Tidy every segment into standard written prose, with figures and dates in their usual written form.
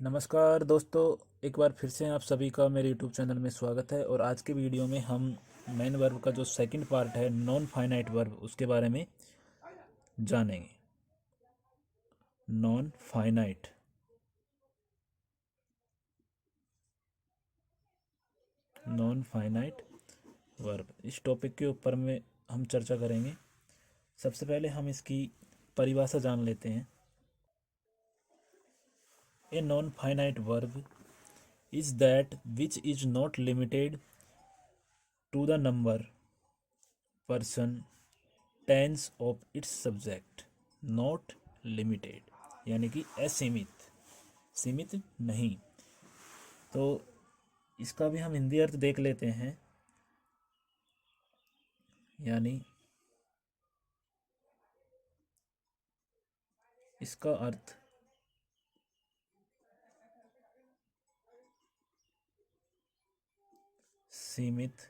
नमस्कार दोस्तों, एक बार फिर से आप सभी का मेरे यूट्यूब चैनल में स्वागत है। और आज के वीडियो में हम मेन वर्ब का जो सेकंड पार्ट है नॉन फाइनाइट वर्ब उसके बारे में जानेंगे। Non finite non finite verb, इस टॉपिक के ऊपर में हम चर्चा करेंगे। सबसे पहले हम इसकी परिभाषा जान लेते हैं। A non finite verb is that which is not limited to the number person tense of its subject. Not limited यानी कि असीमित, सीमित नहीं। तो इसका भी हम हिंदी अर्थ देख लेते हैं। यानी इसका अर्थ सीमित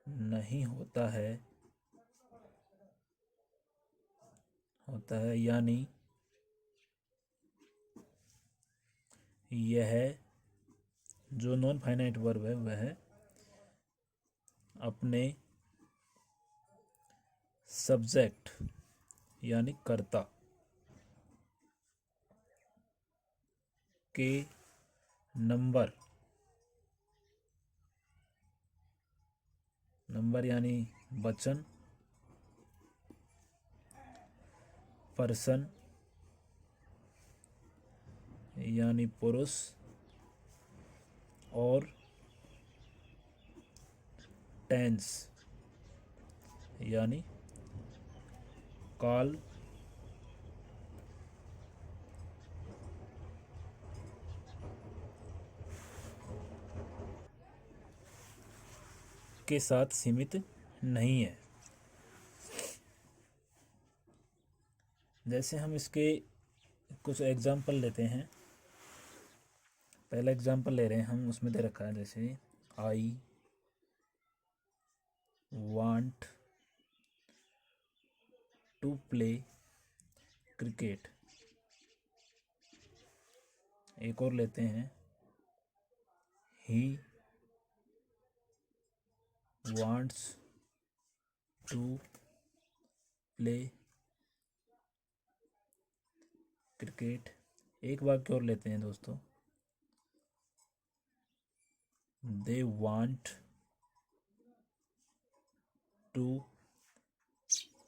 नहीं होता है यानी यह जो नॉन फाइनाइट वर्ब है वह अपने सब्जेक्ट यानी कर्ता के नंबर यानी वचन, पर्सन यानी पुरुष, और टेंस यानी काल के साथ सीमित नहीं है। जैसे हम इसके कुछ एग्जाम्पल लेते हैं। पहला एग्जाम्पल ले रहे हैं हम, उसमें दे रखा है जैसे I want to play cricket. एक और लेते हैं, he wants to play cricket. एक वाक्य और लेते हैं दोस्तों, they want to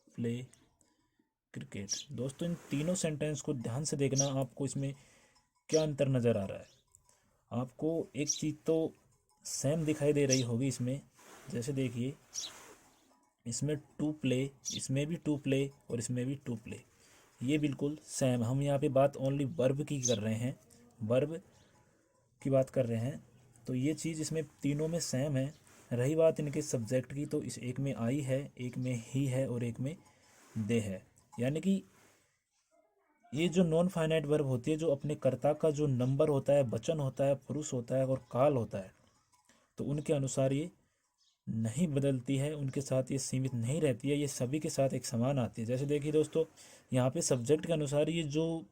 play cricket. दोस्तों इन तीनों सेंटेंस को ध्यान से देखना, आपको इसमें क्या अंतर नज़र आ रहा है। आपको एक चीज़ तो सेम दिखाई दे रही होगी इसमें। जैसे देखिए, इसमें टू प्ले, इसमें भी टू प्ले और इसमें भी टू प्ले, ये बिल्कुल सेम। हम यहाँ पे बात ओनली वर्ब की कर रहे हैं, वर्ब की बात कर रहे हैं। तो ये चीज़ इसमें तीनों में सेम है। रही बात इनके सब्जेक्ट की, तो इस एक में आई है, एक में ही है और एक में दे है। यानी कि ये जो नॉन फाइनाइट वर्ब होती है, जो अपने कर्ता का जो नंबर होता है, वचन होता है, पुरुष होता है और काल होता है, तो उनके अनुसार ये नहीं बदलती है, उनके साथ ये सीमित नहीं रहती है, ये सभी के साथ एक समान आती है। जैसे देखिए दोस्तों, यहाँ पे सब्जेक्ट के अनुसार ये जो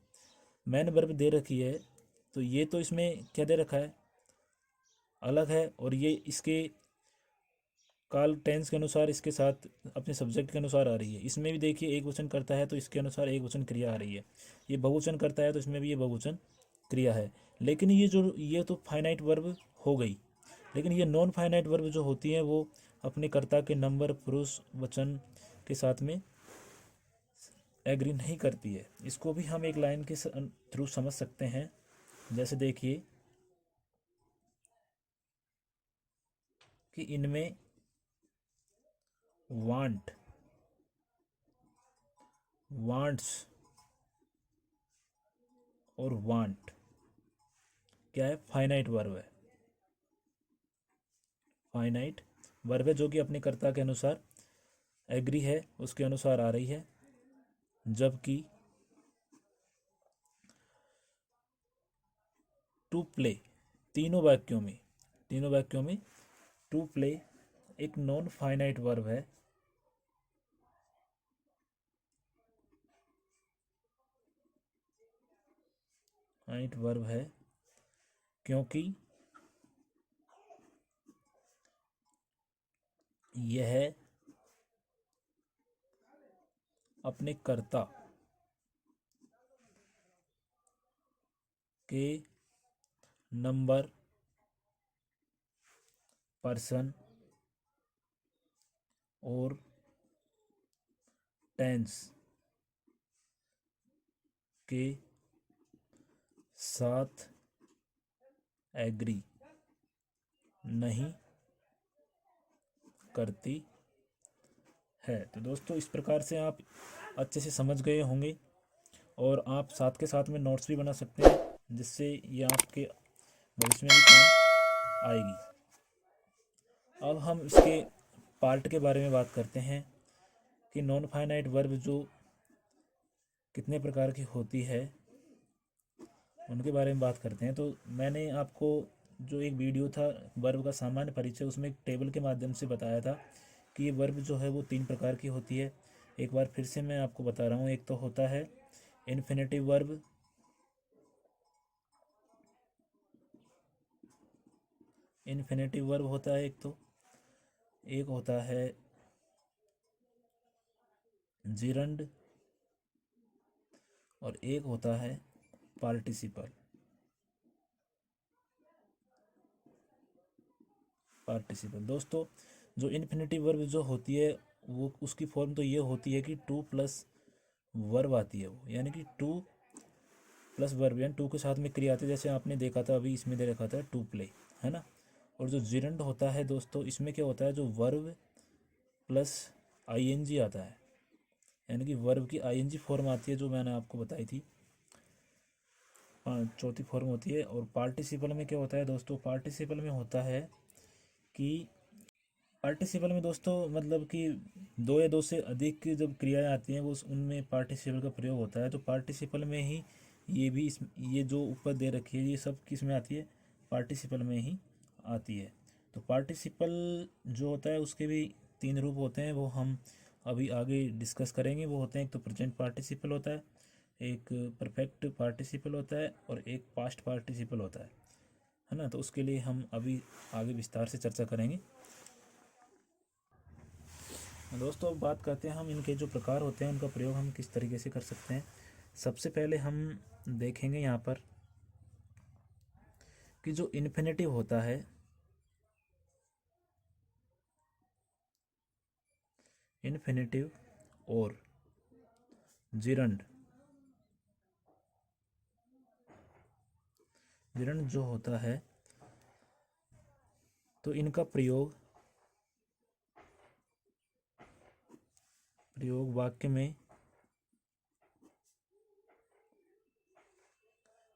मैन वर्ब दे रखी है, तो ये तो इसमें क्या दे रखा है, अलग है। और ये इसके काल टेंस के अनुसार इसके साथ अपने सब्जेक्ट के अनुसार आ रही है। इसमें भी देखिए एक वचन करता है तो इसके अनुसार एक वचन क्रिया आ रही है। ये बहुवचन करता है तो इसमें भी ये बहुवचन क्रिया है। लेकिन ये तो फाइनाइट वर्ब हो गई। लेकिन ये नॉन फाइनाइट वर्ब जो होती हैं वो अपने कर्ता के नंबर, पुरुष, वचन के साथ में एग्री नहीं करती है। इसको भी हम एक लाइन के थ्रू समझ सकते हैं। जैसे देखिए कि इनमें वांट, वांट्स और वांट क्या है, फाइनाइट वर्ब है। फाइनाइट वर्ब है जो कि अपने कर्ता के अनुसार एग्री है, उसके अनुसार आ रही है। जबकि टू प्ले, तीनों वाक्यों में टू प्ले एक नॉन फाइनाइट वर्ब है। इनफाइनाइट वर्ब है क्योंकि यह अपने कर्ता के नंबर, पर्सन और टेंस के साथ एग्री नहीं करती है। तो दोस्तों इस प्रकार से आप अच्छे से समझ गए होंगे और आप साथ के साथ में नोट्स भी बना सकते हैं जिससे ये आपके भविष्य में भी काम आएगी। अब हम इसके पार्ट के बारे में बात करते हैं कि नॉन फाइनाइट वर्ब जो कितने प्रकार की होती है उनके बारे में बात करते हैं। तो मैंने आपको जो एक वीडियो था वर्ब का सामान्य परिचय, उसमें एक टेबल के माध्यम से बताया था कि ये वर्ब जो है वो 3 प्रकार की होती है। एक बार फिर से मैं आपको बता रहा हूँ। एक तो होता है इन्फिनेटिव वर्ब, इन्फिनेटिव वर्ब होता है एक होता है जिरंड और एक होता है पार्टिसिपल। दोस्तों जो इन्फिनेटिव वर्ब जो होती है वो उसकी फॉर्म तो ये होती है कि 2 प्लस वर्ब आती है वो, यानी कि 2 प्लस वर्ब यानी 2 के साथ में क्रिया आती है। जैसे आपने देखा था अभी इसमें दे रखा था टू प्ले, है ना। और जो जिरंड होता है दोस्तों, इसमें क्या होता है, जो वर्ब प्लस आईएनजी आता है, यानी कि वर्ब की आईएनजी फॉर्म आती है जो मैंने आपको बताई थी, चौथी फॉर्म होती है। और पार्टिसिपल में क्या होता है दोस्तों, पार्टिसिपल में होता है कि पार्टिसिपल में दोस्तों मतलब कि दो या दो से अधिक की जब क्रियाएं आती हैं वो उनमें पार्टिसिपल का प्रयोग होता है। तो पार्टिसिपल में ही ये भी ये जो ऊपर दे रखी है ये सब किस में आती है, पार्टिसिपल में ही आती है। तो पार्टिसिपल जो होता है उसके भी 3 रूप होते हैं, वो हम अभी आगे डिस्कस करेंगे। वो होते हैं, एक तो प्रेजेंट पार्टिसिपल होता है, एक परफेक्ट पार्टिसिपल होता है और एक पास्ट पार्टिसिपल होता है ना। तो उसके लिए हम अभी आगे विस्तार से चर्चा करेंगे। दोस्तों अब बात करते हैं हम इनके जो प्रकार होते हैं उनका प्रयोग हम किस तरीके से कर सकते हैं। सबसे पहले हम देखेंगे यहाँ पर कि जो इन्फिनेटिव होता है, इन्फिनेटिव और जिरंड, जिरंड जो होता है तो इनका प्रयोग वाक्य में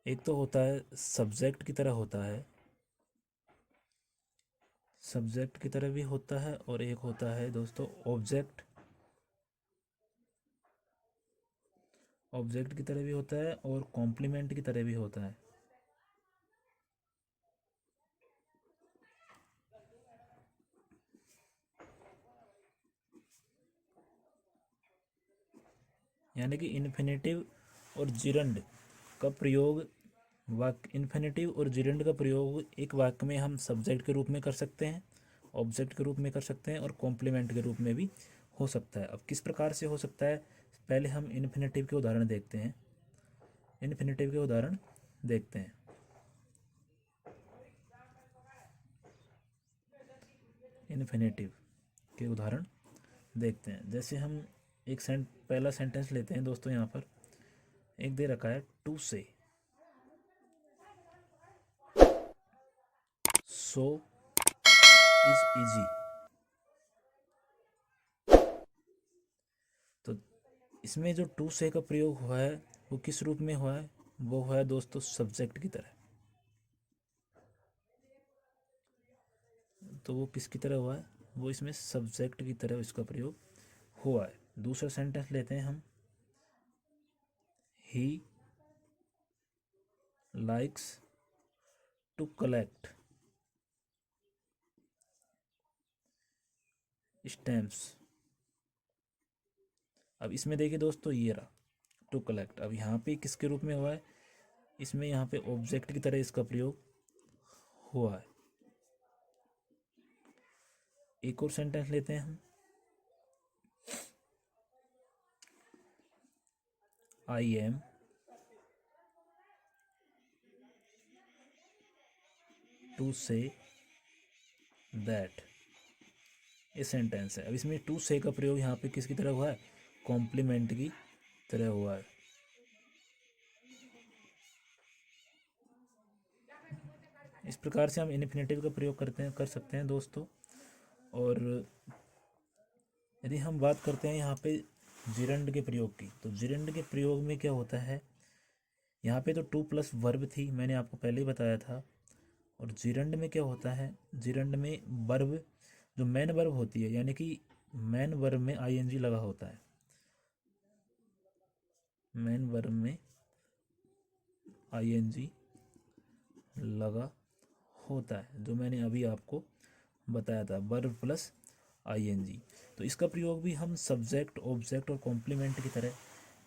एक तो होता है सब्जेक्ट की तरह होता है, सब्जेक्ट की तरह भी होता है, और एक होता है दोस्तों ऑब्जेक्ट, ऑब्जेक्ट की तरह भी होता है और कॉम्प्लीमेंट की तरह भी होता है। यानी कि इन्फिनेटिव और जिरंड का प्रयोग वाक्य, इन्फिनेटिव और जिरंड का प्रयोग एक वाक्य में हम सब्जेक्ट के रूप में कर सकते हैं, ऑब्जेक्ट के रूप में कर सकते हैं और कॉम्प्लीमेंट के रूप में भी हो सकता है। अब किस प्रकार से हो सकता है, पहले हम इन्फिनेटिव के उदाहरण देखते हैं। इन्फिनेटिव के उदाहरण देखते हैं। इन्फिनेटिव के उदाहरण देखते हैं। जैसे हम एक पहला सेंटेंस लेते हैं दोस्तों। यहाँ पर एक दे रखा है टू से, सो इज इजी। तो इसमें जो टू से का प्रयोग हुआ है वो किस रूप में हुआ है, वो हुआ है दोस्तों सब्जेक्ट की तरह। तो वो किसकी तरह हुआ है, वो इसमें सब्जेक्ट की तरह इसका प्रयोग हुआ है। दूसरा सेंटेंस लेते हैं हम, he likes to collect stamps. अब इसमें देखिए दोस्तों ये रहा टू कलेक्ट। अब यहाँ पे किसके रूप में हुआ है, इसमें यहाँ पे ऑब्जेक्ट की तरह इसका प्रयोग हुआ है। एक और सेंटेंस लेते हैं हम। I am to say that, ये सेंटेंस है। अब इसमें टू से का प्रयोग यहाँ पे किसकी तरह हुआ है? कॉम्प्लीमेंट की तरह हुआ है। इस प्रकार से हम इन्फिनेटिव का प्रयोग कर सकते हैं दोस्तों। और यदि हम बात करते हैं यहाँ पे जिरंड के प्रयोग की, तो जिरंड के प्रयोग में क्या होता है, यहाँ पे तो टू प्लस वर्ब थी, मैंने आपको पहले ही बताया था। और जिरंड में क्या होता है, जिरंड में वर्ब जो मेन वर्ब होती है, यानी कि मेन वर्ब में आईएनजी लगा होता है। मेन वर्ब में आईएनजी लगा होता है, जो मैंने अभी आपको बताया था, वर्ब प्लस आईएनजी। तो इसका प्रयोग भी हम सब्जेक्ट, ऑब्जेक्ट और कॉम्प्लीमेंट की तरह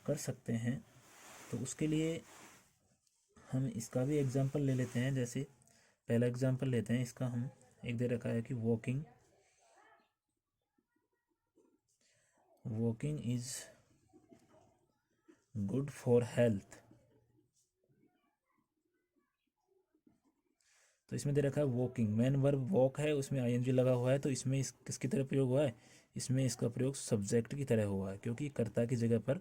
कर सकते हैं। तो उसके लिए हम इसका भी एग्जांपल ले लेते हैं। जैसे पहला एग्जांपल लेते हैं इसका, हम एक दे रखा है कि walking is good for health. तो इसमें दे रखा है वॉकिंग, मेन वर्ब वॉक है, उसमें आईएनजी लगा हुआ है, तो इसमें किसकी तरह प्रयोग हुआ है? इसमें इसका प्रयोग सब्जेक्ट की तरह हुआ है, क्योंकि कर्ता की जगह पर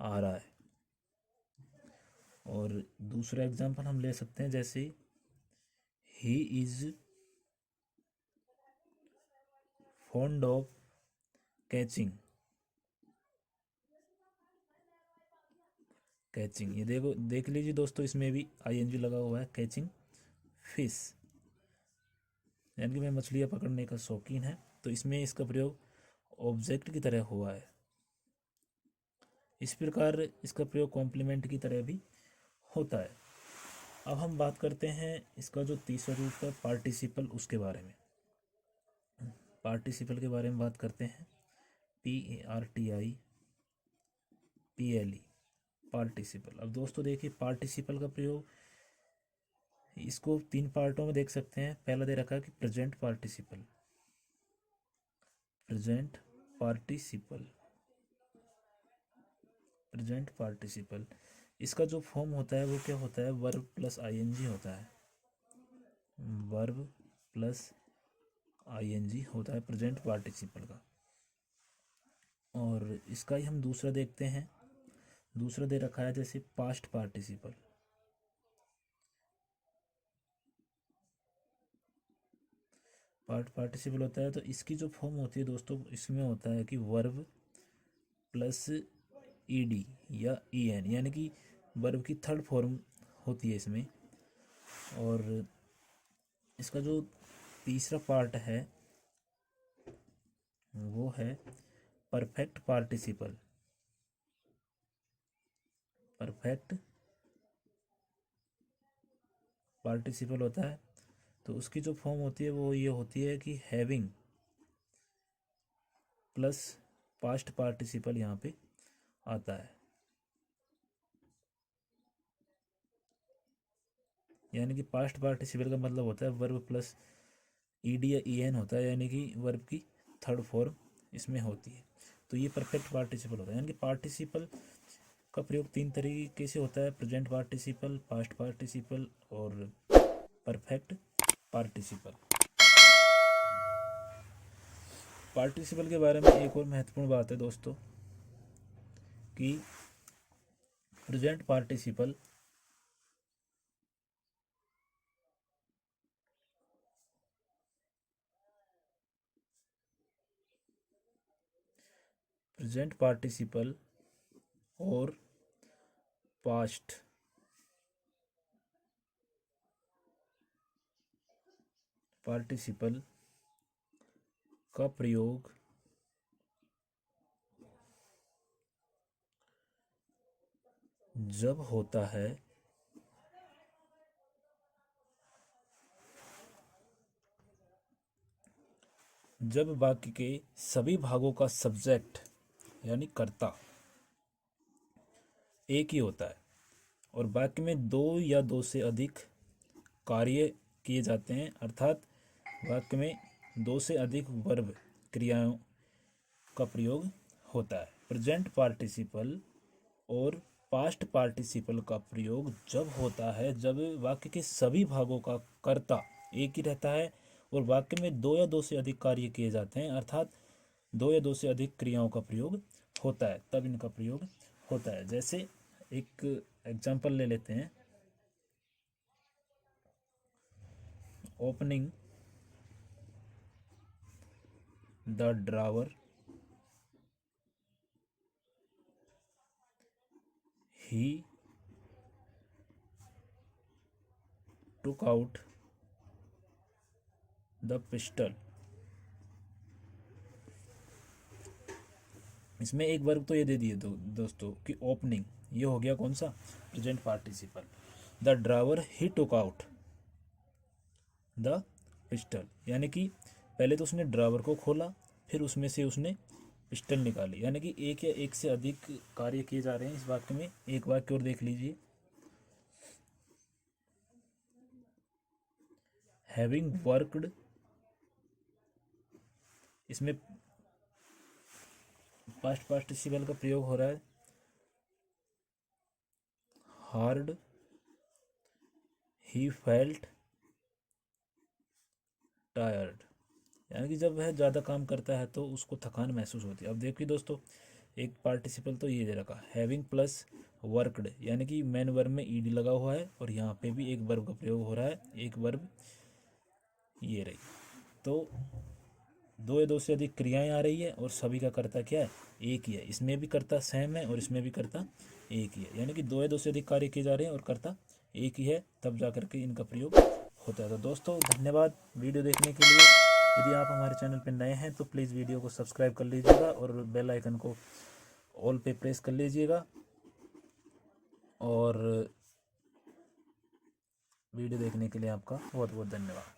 आ रहा है। और दूसरा एग्जांपल हम ले सकते हैं, जैसे he is fond of catching. ये देख लीजिए दोस्तों, इसमें भी आईएनजी लगा हुआ है, कैचिंग फिश, यानी कि मैं मछलियाँ पकड़ने का शौकीन है। तो इसमें इसका प्रयोग ऑब्जेक्ट की तरह हुआ है। इस प्रकार इसका प्रयोग कॉम्प्लीमेंट की तरह भी होता है। अब हम बात करते हैं इसका जो तीसरा रूप है पार्टिसिपल, उसके बारे में। पार्टिसिपल के बारे में बात करते हैं। PARTIPLE, participle. अब दोस्तों देखिए, पार्टिसिपल का प्रयोग इसको तीन पार्टों में देख सकते हैं। पहला दे रखा है कि प्रेजेंट पार्टिसिपल। प्रेजेंट पार्टिसिपल इसका जो फॉर्म होता है वो क्या होता है? वर्ब प्लस आईएनजी होता है। वर्ब प्लस आईएनजी होता है प्रेजेंट पार्टिसिपल का। और इसका ही हम दूसरा देखते हैं। दूसरा दे रखा है जैसे पास्ट पार्टिसिपल। पार्टिसिपल होता है, तो इसकी जो फॉर्म होती है दोस्तों, इसमें होता है कि वर्ब प्लस ईडी या ईएन, यानी कि वर्ब की थर्ड फॉर्म होती है इसमें। और इसका जो तीसरा पार्ट है वो है परफेक्ट पार्टिसिपल। परफेक्ट पार्टिसिपल होता है, तो उसकी जो फॉर्म होती है वो ये होती है कि हैविंग प्लस पास्ट पार्टिसिपल यहाँ पे आता है। यानी कि पास्ट पार्टिसिपल का मतलब होता है वर्ब प्लस ईडी या ईएन होता है, यानी कि वर्ब की थर्ड फॉर्म इसमें होती है। तो ये परफेक्ट पार्टिसिपल होता है। यानी कि पार्टिसिपल का प्रयोग तीन तरीके से होता है: प्रेजेंट पार्टिसिपल, पास्ट पार्टिसिपल और परफेक्ट पार्टिसिपल। पार्टिसिपल के बारे में एक और महत्वपूर्ण बात है दोस्तों कि प्रेजेंट पार्टिसिपल और पास्ट पार्टिसिपल का प्रयोग जब होता है जब वाक्य के सभी भागों का सब्जेक्ट यानी कर्ता एक ही होता है। और वाक्य में दो या दो से अधिक कार्य किए जाते हैं, अर्थात वाक्य में दो से अधिक वर्ब क्रियाओं का प्रयोग होता है। प्रेजेंट पार्टिसिपल और पास्ट पार्टिसिपल का प्रयोग जब होता है जब वाक्य के सभी भागों का कर्ता एक ही रहता है और वाक्य में दो या दो से अधिक कार्य किए जाते हैं, अर्थात दो या दो से अधिक क्रियाओं का प्रयोग होता है, तब इनका प्रयोग होता है। जैसे एक एग्जाम्पल ले लेते हैं, opening the drawer, he took out the pistol। इसमें एक वर्ब तो ये दे दिए दोस्तों कि ओपनिंग, ये हो गया कौन सा, present participle. The drawer he took out the pistol, यानी कि पहले तो उसने ड्रावर को खोला, फिर उसमें से उसने पिस्टल निकाली, यानी कि एक या एक से अधिक कार्य किए जा रहे हैं इस वाक्य में। एक वाक्य और देख लीजिए, हैविंग वर्कड, इसमें पास्ट पार्टिसिपल का प्रयोग हो रहा है, हार्ड, ही फेल्ट टायर्ड, यानी कि जब वह ज़्यादा काम करता है तो उसको थकान महसूस होती है। अब देखिए दोस्तों, एक पार्टिसिपल तो ये दे रखा, हैविंग प्लस वर्कड, यानी कि मेन वर्ब में ईडी लगा हुआ है और यहाँ पे भी एक वर्ब का प्रयोग हो रहा है, एक वर्ब ये रही। तो दो या दो से अधिक क्रियाएं आ रही है और सभी का कर्ता क्या है, एक ही है। इसमें भी कर्ता सेम है और इसमें भी कर्ता एक ही है, यानी कि दो या दो से अधिक कार्य किए जा रहे हैं और कर्ता एक ही है, तब जा करके इनका प्रयोग होता है। तो दोस्तों धन्यवाद वीडियो देखने के लिए। यदि आप हमारे चैनल पर नए हैं तो प्लीज़ वीडियो को सब्सक्राइब कर लीजिएगा और बेल आइकन को ऑल पे प्रेस कर लीजिएगा। और वीडियो देखने के लिए आपका बहुत बहुत धन्यवाद।